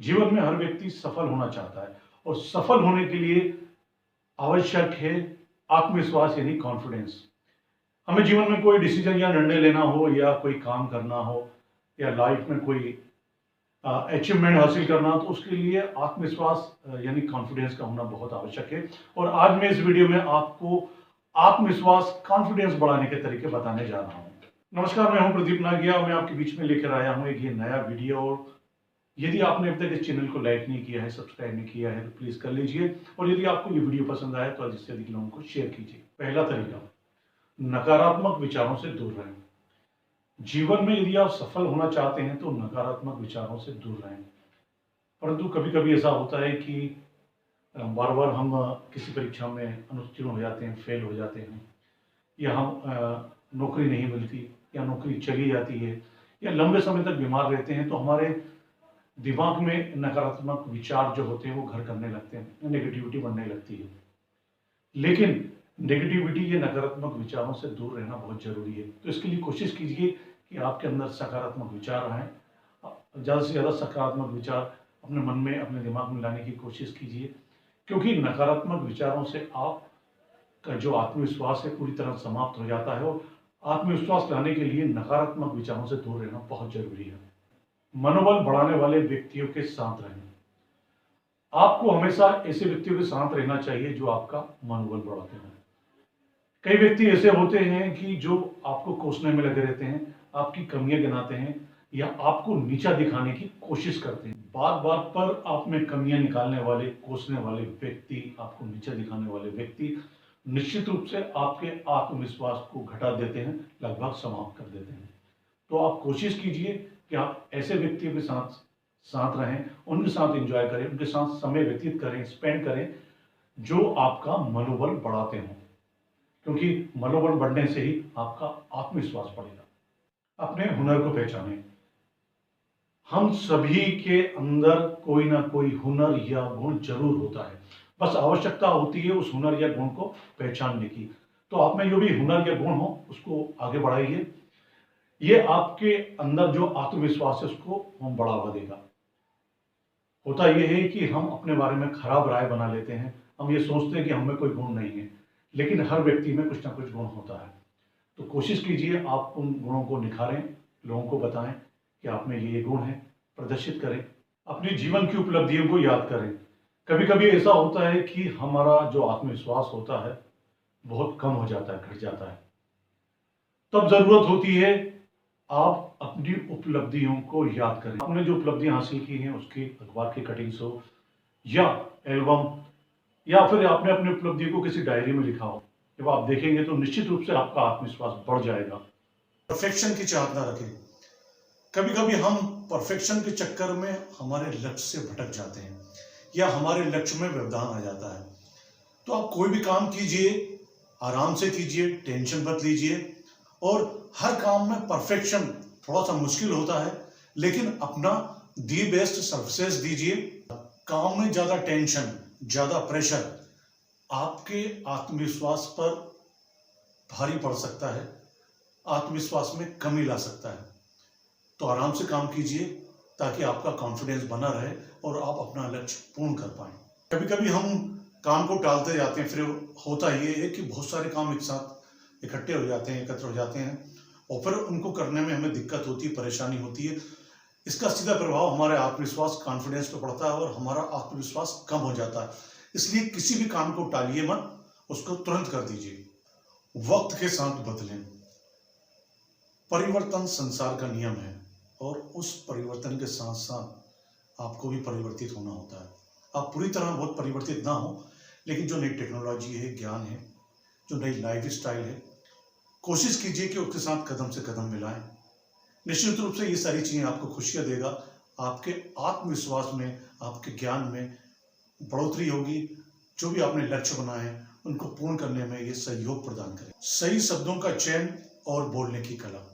जीवन में हर व्यक्ति सफल होना चाहता है और सफल होने के लिए आवश्यक है आत्मविश्वास यानी कॉन्फिडेंस। हमें जीवन में कोई डिसीजन या निर्णय लेना हो या कोई काम करना हो या लाइफ में कोई अचीवमेंट हासिल करना हो तो उसके लिए आत्मविश्वास यानी कॉन्फिडेंस का होना बहुत आवश्यक है। और आज मैं इस वीडियो में आपको आत्मविश्वास कॉन्फिडेंस बढ़ाने के तरीके बताने जा रहा हूँ। नमस्कार, मैं हूं प्रदीप नागिया और मैं आपके बीच में लेकर आया हूं एक ये नया वीडियो। और यदि आपने अब तक इस चैनल को लाइक नहीं किया है, सब्सक्राइब नहीं किया है तो प्लीज कर लीजिए। और यदि आपको ये वीडियो पसंद आए तो अधिक से अधिक लोगों को शेयर कीजिए। पहला तरीका, नकारात्मक विचारों से दूर रहें। जीवन में यदि आप सफल होना चाहते हैं तो नकारात्मक विचारों से दूर रहें। परंतु कभी कभी ऐसा होता है कि बार बार हम किसी परीक्षा में अनुत्तीर्ण हो जाते हैं, फेल हो जाते हैं, या हम नौकरी नहीं मिलती या नौकरी चली जाती है या लंबे समय तक बीमार रहते हैं तो हमारे दिमाग में नकारात्मक विचार जो होते हैं वो घर करने लगते हैं, नेगेटिविटी बढ़ने लगती है। लेकिन नेगेटिविटी या नकारात्मक विचारों से दूर रहना बहुत जरूरी है। तो इसके लिए कोशिश कीजिए कि आपके अंदर सकारात्मक विचार आए। ज़्यादा से ज़्यादा सकारात्मक विचार अपने मन में, अपने दिमाग में लाने की कोशिश कीजिए, क्योंकि नकारात्मक विचारों से आपका जो आत्मविश्वास है पूरी तरह समाप्त हो जाता है। और आत्मविश्वास लाने के लिए नकारात्मक विचारों से दूर रहना बहुत जरूरी है। मनोबल बढ़ाने वाले व्यक्तियों के साथ रहें। आपको हमेशा ऐसे व्यक्तियों के साथ रहना चाहिए जो आपका मनोबल बढ़ाते हैं। कई व्यक्ति ऐसे होते हैं कि जो आपको कोसने में लगे रहते हैं, आपकी कमियां गिनाते हैं या आपको नीचा दिखाने की कोशिश करते हैं। बार बार पर आप में कमियां निकालने वाले, कोसने वाले व्यक्ति, आपको नीचा दिखाने वाले व्यक्ति निश्चित रूप से आपके आत्मविश्वास को घटा देते हैं, लगभग समाप्त कर देते हैं। तो आप कोशिश कीजिए कि आप ऐसे व्यक्तियों के साथ साथ रहें, उनके साथ एंजॉय करें, उनके साथ समय व्यतीत करें, स्पेंड करें, जो आपका मनोबल बढ़ाते हों, क्योंकि मनोबल बढ़ने से ही आपका आत्मविश्वास बढ़ेगा। अपने हुनर को पहचानें। हम सभी के अंदर कोई ना कोई हुनर या गुण जरूर होता है, बस आवश्यकता होती है उस हुनर या गुण को पहचानने की। तो आप में जो भी हुनर या गुण हो उसको आगे बढ़ाइए। ये आपके अंदर जो आत्मविश्वास है उसको हम बढ़ावा देगा। होता यह है कि हम अपने बारे में खराब राय बना लेते हैं। हम ये सोचते हैं कि हमें कोई गुण नहीं है, लेकिन हर व्यक्ति में कुछ ना कुछ गुण होता है। तो कोशिश कीजिए आप उन गुणों को निखारें, लोगों को बताएं कि आप में ये गुण है, प्रदर्शित करें। अपने जीवन की उपलब्धियों को याद करें। कभी कभी ऐसा होता है कि हमारा जो आत्मविश्वास होता है बहुत कम हो जाता है, घट जाता है। तब जरूरत होती है आप अपनी उपलब्धियों को याद करें। आपने जो उपलब्धियां हासिल की हैं उसकी अखबार की कटिंग्स हो या एल्बम, या फिर आपने अपनी उपलब्धियों को किसी डायरी में लिखा हो, जब आप देखेंगे तो निश्चित रूप से आपका आत्मविश्वास बढ़ जाएगा। परफेक्शन की चाहत ना रखें। कभी कभी हम परफेक्शन के चक्कर में हमारे लक्ष्य से भटक जाते हैं या हमारे लक्ष्य में व्यवधान आ जाता है। तो आप कोई भी काम कीजिए, आराम से कीजिए, टेंशन मत लीजिए। और हर काम में परफेक्शन थोड़ा सा मुश्किल होता है, लेकिन अपना दी बेस्ट सर्विसेज दीजिए। काम में ज्यादा टेंशन, ज्यादा प्रेशर आपके आत्मविश्वास पर भारी पड़ सकता है, आत्मविश्वास में कमी ला सकता है। तो आराम से काम कीजिए ताकि आपका कॉन्फिडेंस बना रहे और आप अपना लक्ष्य पूर्ण कर पाए। कभी कभी हम काम को टालते जाते हैं, फिर होता ये है कि बहुत सारे काम एक साथ इकट्ठे हो जाते हैं, एकत्र हो जाते हैं और फिर उनको करने में हमें दिक्कत होती है, परेशानी होती है। इसका सीधा प्रभाव हमारे आत्मविश्वास, कॉन्फिडेंस पे पड़ता है और हमारा आत्मविश्वास कम हो जाता है। इसलिए किसी भी काम को टालिए मत, उसको तुरंत कर दीजिए। वक्त के साथ बदलें। परिवर्तन संसार का नियम है और उस परिवर्तन के साथ साथ आपको भी परिवर्तित होना होता है। आप पूरी तरह बहुत परिवर्तित ना हो, लेकिन जो नई टेक्नोलॉजी है, ज्ञान है, जो नई लाइफ स्टाइल है, कोशिश कीजिए कि उसके साथ कदम से कदम मिलाएं। निश्चित रूप से ये सारी चीजें आपको खुशियां देगा, आपके आत्मविश्वास में, आपके ज्ञान में बढ़ोतरी होगी। जो भी आपने लक्ष्य बनाए हैं उनको पूर्ण करने में ये सहयोग प्रदान करें। सही शब्दों का चयन और बोलने की कला।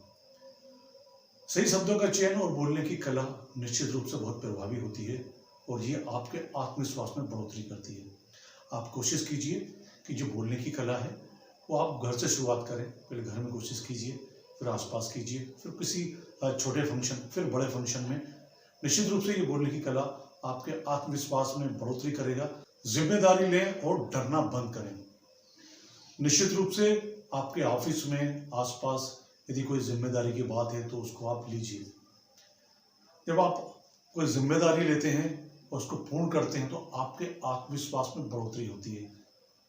सही शब्दों का चयन और बोलने की कला निश्चित रूप से बहुत प्रभावी होती है और ये आपके आत्मविश्वास में बढ़ोतरी करती है। आप कोशिश कीजिए कि जो बोलने की कला है वो आप घर से शुरुआत करें। पहले घर में कोशिश कीजिए, फिर आसपास कीजिए, फिर किसी छोटे फंक्शन, फिर बड़े फंक्शन में। निश्चित रूप से ये बोलने की कला आपके आत्मविश्वास में बढ़ोतरी करेगा। जिम्मेदारी लें और डरना बंद करें। निश्चित रूप से आपके ऑफिस में आसपास यदि कोई जिम्मेदारी की बात है तो उसको आप लीजिए। जब आप कोई जिम्मेदारी लेते हैं और उसको पूर्ण करते हैं तो आपके आत्मविश्वास में बढ़ोतरी होती है।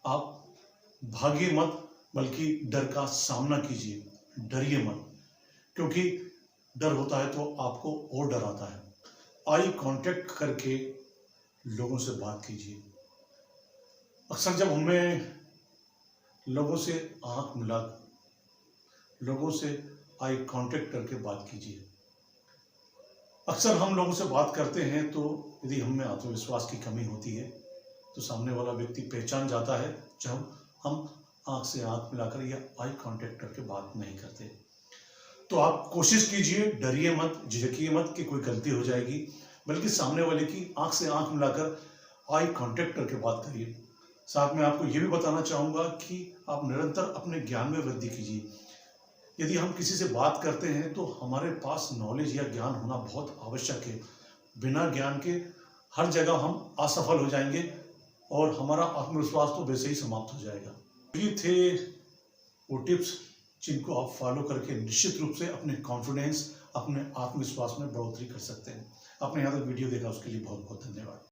आप भागिए मत, बल्कि डर का सामना कीजिए, डरिए मत, क्योंकि डर होता है तो आपको और डर आता है। आई कांटेक्ट करके लोगों से बात कीजिए। अक्सर जब हमें लोगों से आंख मिला, लोगों से आई कांटेक्ट करके बात कीजिए। अक्सर हम लोगों से बात करते हैं तो यदि हम में आत्मविश्वास की कमी होती है तो सामने वाला व्यक्ति पहचान जाता है जब हम आंख से आंख मिलाकर या आई कांटेक्ट करके बात नहीं करते। तो आप कोशिश कीजिए, डरिए मत, झिझकिए मत कि कोई गलती हो जाएगी, बल्कि सामने वाले की आंख से आंख मिलाकर आई कांटेक्ट करके बात करिए। साथ में आपको ये भी बताना चाहूँगा कि आप निरंतर अपने ज्ञान में वृद्धि कीजिए। यदि हम किसी से बात करते हैं तो हमारे पास नॉलेज या ज्ञान होना बहुत आवश्यक है। बिना ज्ञान के हर जगह हम असफल हो जाएंगे और हमारा आत्मविश्वास तो वैसे ही समाप्त हो जाएगा। ये थे वो टिप्स जिनको आप फॉलो करके निश्चित रूप से अपने कॉन्फिडेंस, अपने आत्मविश्वास में बढ़ोतरी कर सकते हैं। आपने यहाँ तक वीडियो देखा उसके लिए बहुत बहुत धन्यवाद।